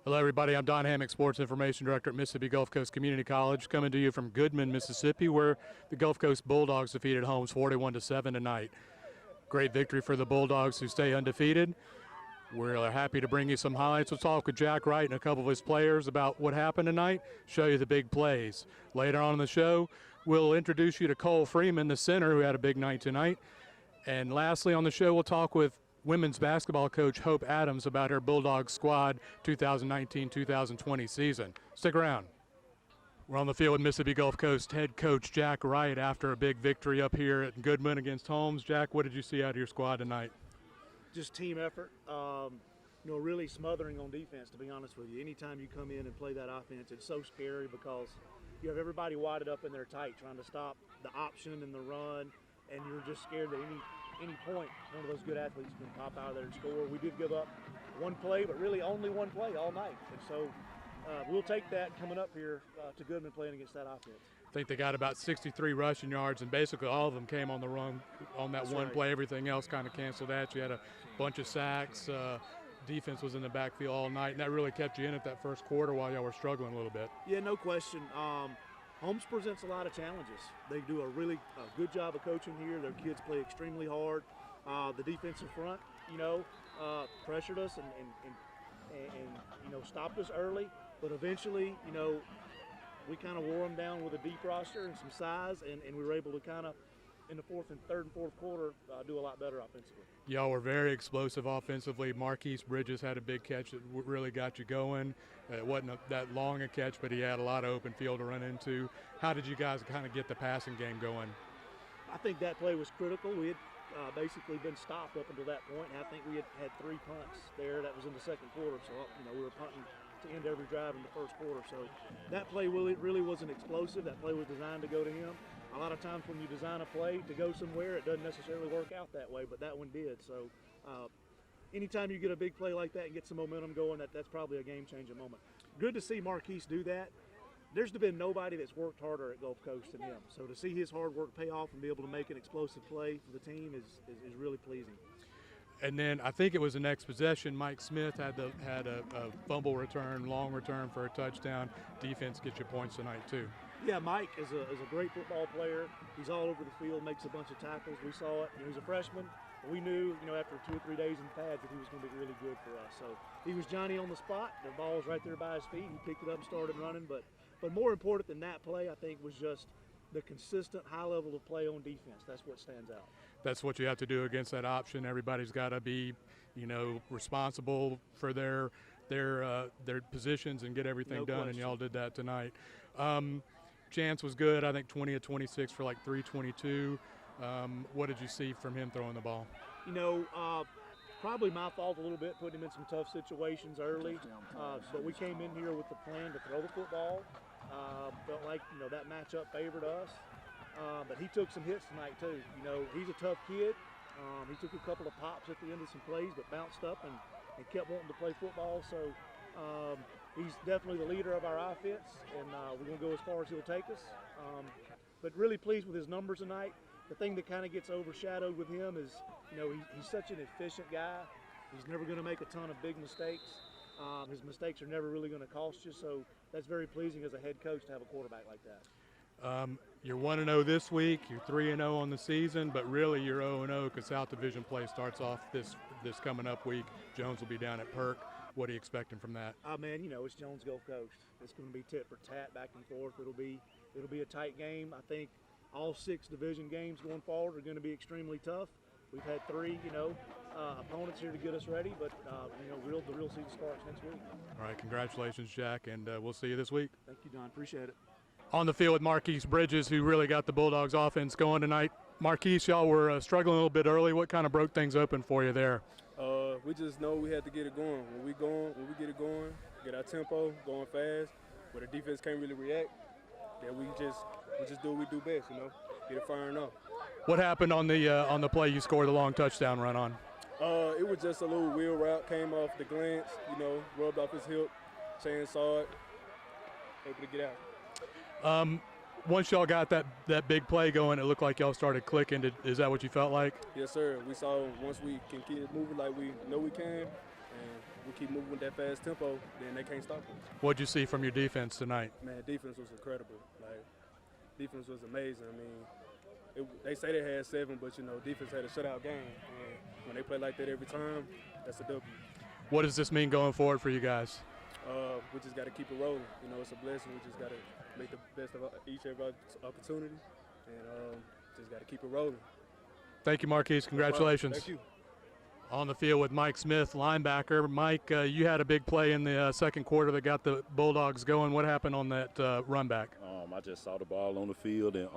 Hello, everybody. I'm Don Hammock, Sports Information Director at Mississippi Gulf Coast Community College, coming to you from Goodman, Mississippi, where the Gulf Coast Bulldogs defeated Holmes 41-7 tonight. Great victory for the Bulldogs, who stay undefeated. We're happy to bring you some highlights. We'll talk with Jack Wright and a couple of his players about what happened tonight, show you the big plays. Later on in the show, we'll introduce you to Cole Freeman, the center, who had a big night tonight. And lastly on the show, we'll talk with women's basketball coach Hope Adams about her Bulldog squad 2019-2020 season. Stick around. We're on the field with Mississippi Gulf Coast head coach Jack Wright after a big victory up here at Goodman against Holmes. Jack, what did you see out of your squad tonight? Just team effort, really smothering on defense, to be honest with you. Anytime you come in and play that offense, it's so scary because you have everybody wadded up in there tight trying to stop the option and the run, and you're just scared that any point one of those good athletes can pop out of there and score. We did give up one play, but really only one play all night. And so we'll take that coming up here to Goodman playing against that offense. I think they got about 63 rushing yards, and basically all of them came on the run on that one play. Everything else kind of canceled out. You had a bunch of sacks. Defense was in the backfield all night, and that really kept you in at that first quarter while y'all were struggling a little bit. Yeah, no question. Holmes presents a lot of challenges. They do a really good job of coaching here. Their kids play extremely hard. The defensive front, pressured us and stopped us early. But eventually, we kind of wore them down with a deep roster and some size, and we were able to kind of, in the third and fourth quarter, do a lot better offensively. Y'all were very explosive offensively. Marquise Bridges had a big catch that really got you going. It wasn't that long a catch, but he had a lot of open field to run into. How did you guys kind of get the passing game going? I think that play was critical. We had basically been stopped up until that point, and I think we had 3 punts there. That was in the second quarter, so we were punting to end every drive in the first quarter. So that play really wasn't explosive. That play was designed to go to him. A lot of times when you design a play to go somewhere, it doesn't necessarily work out that way, but that one did. So anytime you get a big play like that and get some momentum going, that's probably a game-changing moment. Good to see Marquise do that. There's been nobody that's worked harder at Gulf Coast than him. So to see his hard work pay off and be able to make an explosive play for the team is really pleasing. And then I think it was the next possession, Mike Smith had a fumble return, long return for a touchdown. Defense gets you points tonight too. Yeah, Mike is a great football player. He's all over the field, makes a bunch of tackles. We saw it. He's a freshman. We knew, after 2 or 3 days in pads that he was going to be really good for us. So he was Johnny on the spot. The ball was right there by his feet. He picked it up and started running. But more important than that play, I think, was just the consistent high level of play on defense. That's what stands out. That's what you have to do against that option. Everybody's got to be, responsible for their positions and get everything done, and y'all did that tonight. Chance was good. I think 20 of 26 for like 322. What did you see from him throwing the ball? Probably my fault a little bit, putting him in some tough situations early. But we came in here with the plan to throw the football. Felt like, that matchup favored us. But he took some hits tonight too. He's a tough kid. He took a couple of pops at the end of some plays, but bounced up and kept wanting to play football. So he's definitely the leader of our offense, and we're going to go as far as he'll take us. But really pleased with his numbers tonight. The thing that kind of gets overshadowed with him is, he's such an efficient guy. He's never going to make a ton of big mistakes. His mistakes are never really going to cost you, so that's very pleasing as a head coach to have a quarterback like that. You're 1-0 this week. You're 3-0 on the season, but really you're 0-0 because South Division play starts off this coming up week. Jones will be down at Perk. What are you expecting from that? Man, it's Jones Gulf Coast. It's going to be tit for tat, back and forth. It'll be a tight game. I think all 6 division games going forward are going to be extremely tough. We've had 3, opponents here to get us ready, but the real season starts next week. All right, congratulations, Jack, and we'll see you this week. Thank you, Don. Appreciate it. On the field with Marquise Bridges, who really got the Bulldogs offense going tonight. Marquise, y'all were struggling a little bit early. What kind of broke things open for you there? We just know we had to get it going. When we get it going, get our tempo going fast, where the defense can't really react, then we just do what we do best, get it firing up. What happened on the play you scored the long touchdown run on? It was just a little wheel route, came off the glance, rubbed off his hip, Chance saw it, able to get out. Once y'all got that big play going, it looked like y'all started clicking. Is that what you felt like? Yes, sir. We saw once we can keep it moving like we know we can, and we keep moving with that fast tempo, then they can't stop us. What'd you see from your defense tonight? Man, defense was incredible. Defense was amazing. They say they had 7, but defense had a shutout game. And when they play like that every time, that's a W. What does this mean going forward for you guys? We just got to keep it rolling. It's a blessing. We just got to make the best of each of our opportunity, and just got to keep it rolling. Thank you, Marquise. Congratulations. Thank you. On the field with Mike Smith, linebacker. Mike, you had a big play in the second quarter that got the Bulldogs going. What happened on that run back? I just saw the ball on the field, and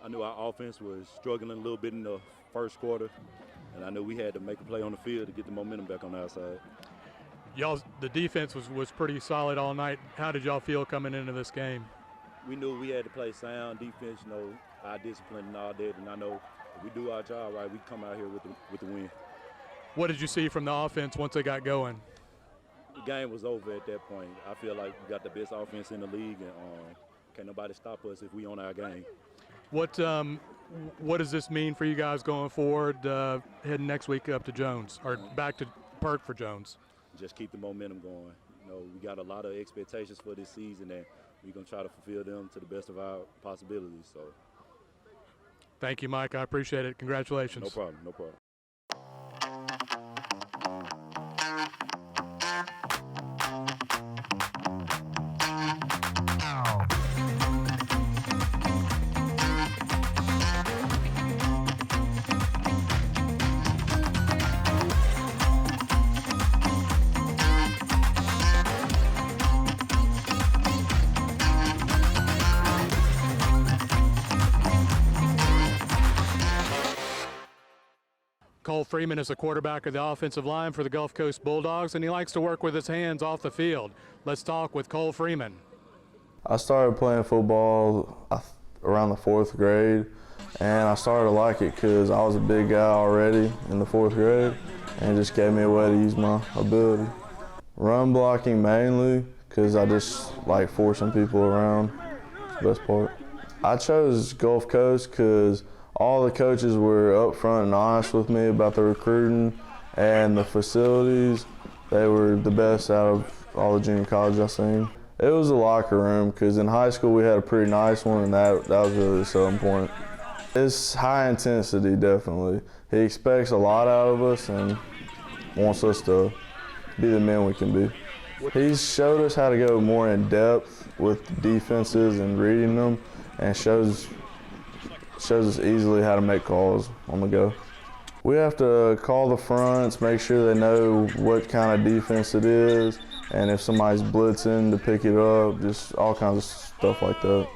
I knew our offense was struggling a little bit in the first quarter, and I knew we had to make a play on the field to get the momentum back on our side. The defense was pretty solid all night. How did y'all feel coming into this game? We knew we had to play sound defense, our discipline and all that, and I know if we do our job right, we come out here with the win. What did you see from the offense once they got going? The game was over at that point. I feel like we got the best offense in the league, and can't nobody stop us if we own our game. What does this mean for you guys going forward, heading next week up to Jones, or back to Perk for Jones? Just keep the momentum going. We got a lot of expectations for this season, and we're going to try to fulfill them to the best of our possibilities. So, thank you, Mike. I appreciate it. Congratulations. No problem. No problem. Cole Freeman is the quarterback of the offensive line for the Gulf Coast Bulldogs, and he likes to work with his hands off the field. Let's talk with Cole Freeman. I started playing football around the 4th grade, and I started to like it because I was a big guy already in the 4th grade, and it just gave me a way to use my ability. Run blocking mainly because I just like forcing people around. It's the best part. I chose Gulf Coast because all the coaches were upfront and honest with me about the recruiting and the facilities. They were the best out of all the junior colleges I've seen. It was the locker room because in high school we had a pretty nice one, and that was really the selling point. It's high intensity, definitely. He expects a lot out of us and wants us to be the men we can be. He's showed us how to go more in depth with defenses and reading them, and shows us easily how to make calls on the go. We have to call the fronts, make sure they know what kind of defense it is, and if somebody's blitzing to pick it up, just all kinds of stuff like that.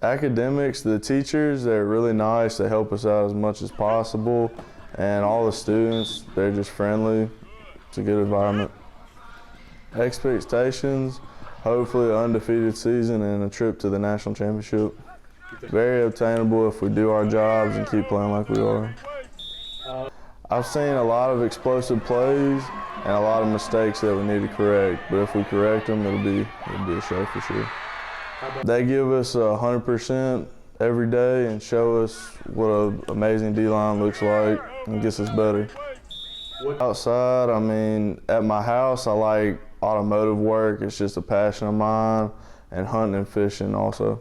Academics, the teachers, they're really nice. They help us out as much as possible, and all the students, they're just friendly. It's a good environment. Expectations, hopefully an undefeated season and a trip to the national championship. Very obtainable if we do our jobs and keep playing like we are. I've seen a lot of explosive plays and a lot of mistakes that we need to correct, but if we correct them, it'll be a show for sure. They give us 100% every day and show us what an amazing D-line looks like and gets us better. Outside, at my house, I like automotive work. It's just a passion of mine, and hunting and fishing also.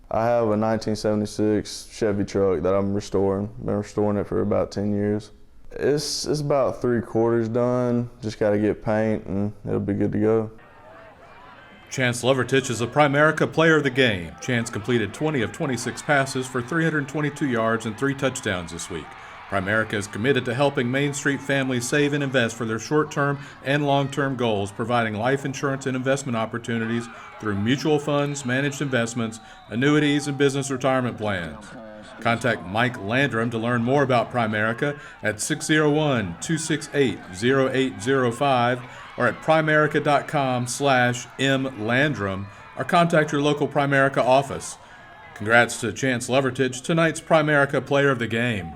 I have a 1976 Chevy truck that I'm restoring. Been restoring it for about 10 years. It's about 3/4 done. Just got to get paint and it'll be good to go. Chance Lovertich is a Primerica player of the game. Chance completed 20 of 26 passes for 322 yards and 3 touchdowns this week. Primerica is committed to helping Main Street families save and invest for their short-term and long-term goals, providing life insurance and investment opportunities through mutual funds, managed investments, annuities, and business retirement plans. Contact Mike Landrum to learn more about Primerica at 601-268-0805 or at primerica.com/mlandrum or contact your local Primerica office. Congrats to Chance Lovertich, tonight's Primerica Player of the Game.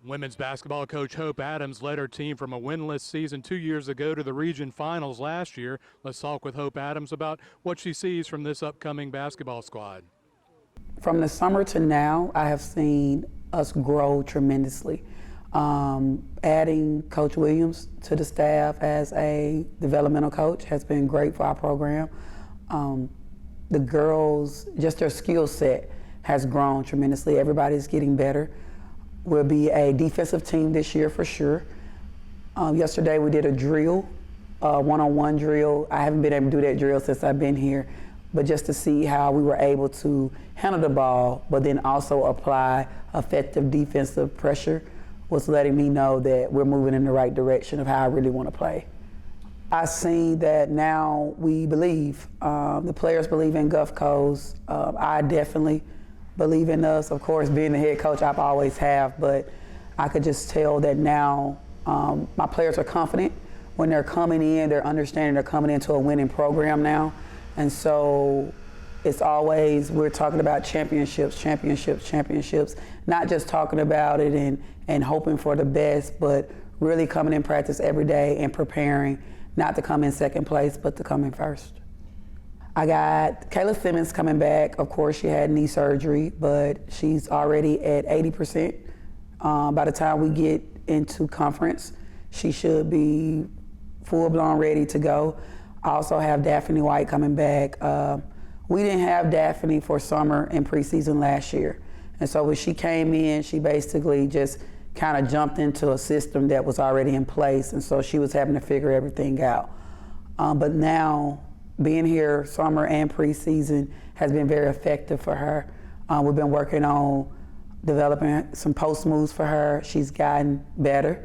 Women's basketball coach Hope Adams led her team from a winless season 2 years ago to the region finals last year. Let's talk with Hope Adams about what she sees from this upcoming basketball squad. From the summer to now, I have seen us grow tremendously. Adding Coach Williams to the staff as a developmental coach has been great for our program. The girls, just their skill set has grown tremendously. Everybody's getting better. We'll be a defensive team this year for sure. Yesterday we did a drill, one-on-one drill. I haven't been able to do that drill since I've been here, but just to see how we were able to handle the ball, but then also apply effective defensive pressure was letting me know that we're moving in the right direction of how I really want to play. I see that now we believe, the players believe in Gulf Coast. I definitely believe in us. Of course, being the head coach, I've always have, but I could just tell that now my players are confident. When they're coming in, they're understanding they're coming into a winning program now. And so it's always, we're talking about championships, not just talking about it and hoping for the best, but really coming in practice every day and preparing not to come in second place, but to come in first. I got Kayla Simmons coming back. Of course, she had knee surgery, but she's already at 80%. By the time we get into conference, she should be full-blown ready to go. I also have Daphne White coming back. We didn't have Daphne for summer and preseason last year. And so when she came in, she basically just kind of jumped into a system that was already in place. And so she was having to figure everything out. But now, being here summer and preseason has been very effective for her. We've been working on developing some post moves for her. She's gotten better.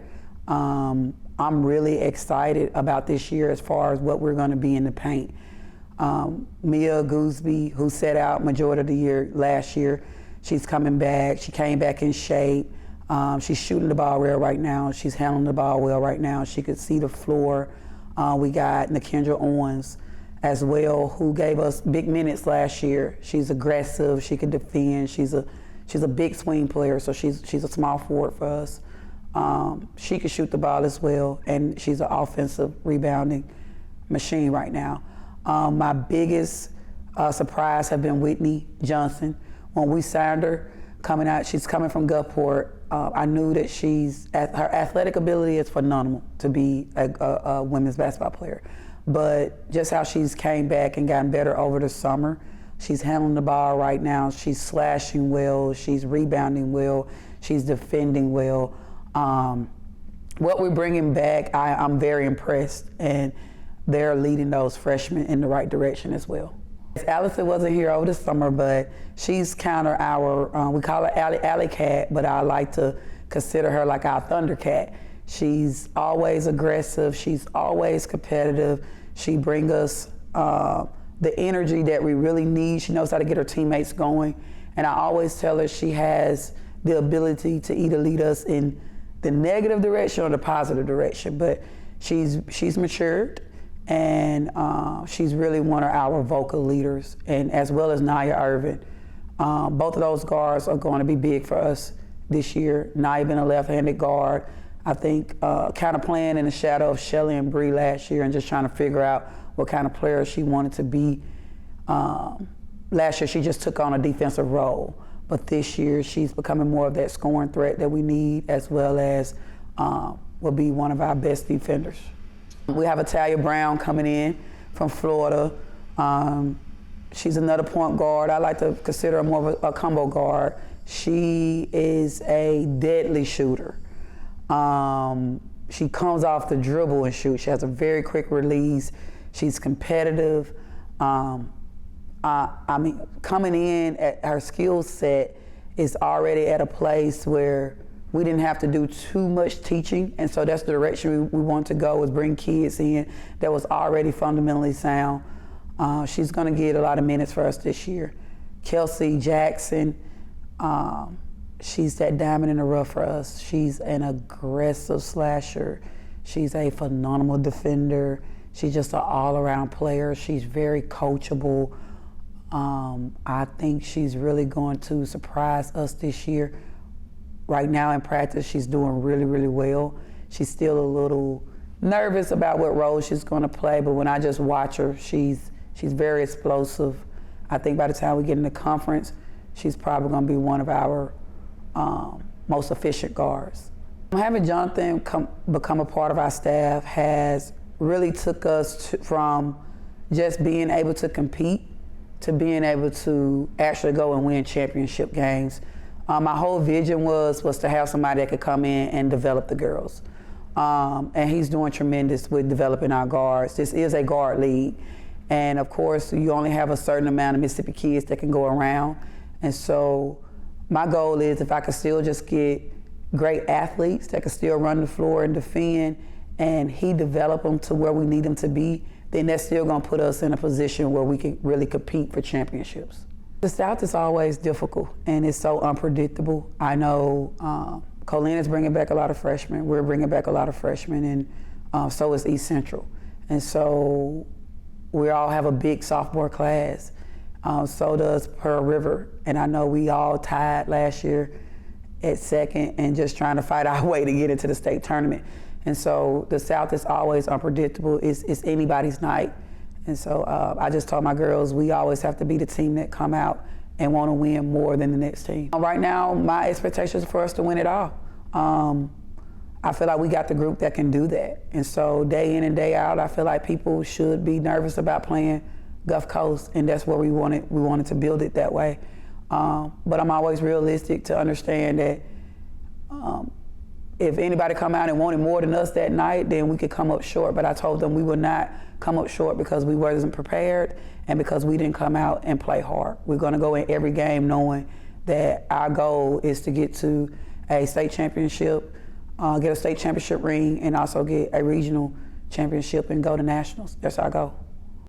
I'm really excited about this year as far as what we're going to be in the paint. Mia Gooseby, who set out majority of the year last year, she's coming back. She came back in shape. She's shooting the ball well right now. She's handling the ball well right now. She could see the floor. We got Nakendra Owens as well, who gave us big minutes last year. She's aggressive. She can defend. She's a big swing player, so she's a small forward for us. She can shoot the ball as well, and she's an offensive rebounding machine right now. My biggest surprise have been Whitney Johnson. When we signed her, coming out, she's coming from Gulfport. I knew that her athletic ability is phenomenal to be a women's basketball player. But just how she's came back and gotten better over the summer, she's handling the ball right now. She's slashing well, she's rebounding well, she's defending well. What we're bringing back, I'm very impressed, and they're leading those freshmen in the right direction as well. Allison wasn't here over the summer, but she's kind of our, we call her Alley Cat, but I like to consider her like our Thundercat. She's always aggressive, she's always competitive. She brings us the energy that we really need. She knows how to get her teammates going. And I always tell her she has the ability to either lead us in the negative direction or the positive direction. But she's matured, and she's really one of our vocal leaders, and as well as Nia Irvin. Both of those guards are going to be big for us this year. Nia being a left-handed guard, I think kind of playing in the shadow of Shelly and Bree last year and just trying to figure out what kind of player she wanted to be. Last year she just took on a defensive role, but this year she's becoming more of that scoring threat that we need, as well as will be one of our best defenders. We have Italia Brown coming in from Florida. She's another point guard. I like to consider her more of a combo guard. She is a deadly shooter. She comes off the dribble and shoots. She has a very quick release. She's competitive. I mean, coming in at her skill set is already at a place where we didn't have to do too much teaching, and so that's the direction we want to go, is bring kids in that was already fundamentally sound. She's going to get a lot of minutes for us this year. Kelsey Jackson, she's that diamond in the rough for us. She's an aggressive slasher. She's a phenomenal defender. She's just an all-around player. She's very coachable. I think she's really going to surprise us this year. Right now in practice, she's doing really, really well. She's still a little nervous about what role she's going to play, but when I just watch her, she's very explosive. I think by the time we get into conference, she's probably going to be one of our most efficient guards. Having Jonathan become a part of our staff has really took us from just being able to compete to being able to actually go and win championship games. My whole vision was to have somebody that could come in and develop the girls. And he's doing tremendous with developing our guards. This is a guard league. And of course, you only have a certain amount of Mississippi kids that can go around. And so my goal is if I could still just get great athletes that can still run the floor and defend, and he develop them to where we need them to be, then that's still gonna put us in a position where we can really compete for championships. The South is always difficult and it's so unpredictable. I know Colleen is bringing back a lot of freshmen. We're bringing back a lot of freshmen, and so is East Central. And so we all have a big sophomore class. So does Pearl River. And I know we all tied last year at second and just trying to fight our way to get into the state tournament. And so the South is always unpredictable. It's anybody's night. And so I just told my girls we always have to be the team that come out and want to win more than the next team. Right now, my expectation is for us to win it all. I feel like we got the group that can do that. And so day in and day out, I feel like people should be nervous about playing Gulf Coast, and that's where we wanted to build it that way. But I'm always realistic to understand that if anybody come out and wanted more than us that night, then we could come up short. But I told them we would not come up short because we wasn't prepared and because we didn't come out and play hard. We're gonna go in every game knowing that our goal is to get to a state championship, get a state championship ring, and also get a regional championship and go to nationals. That's our goal.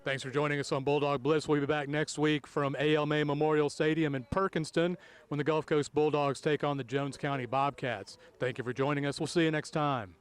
Thanks for joining us on Bulldog Blitz. We'll be back next week from ALMA Memorial Stadium in Perkinston when the Gulf Coast Bulldogs take on the Jones County Bobcats. Thank you for joining us. We'll see you next time.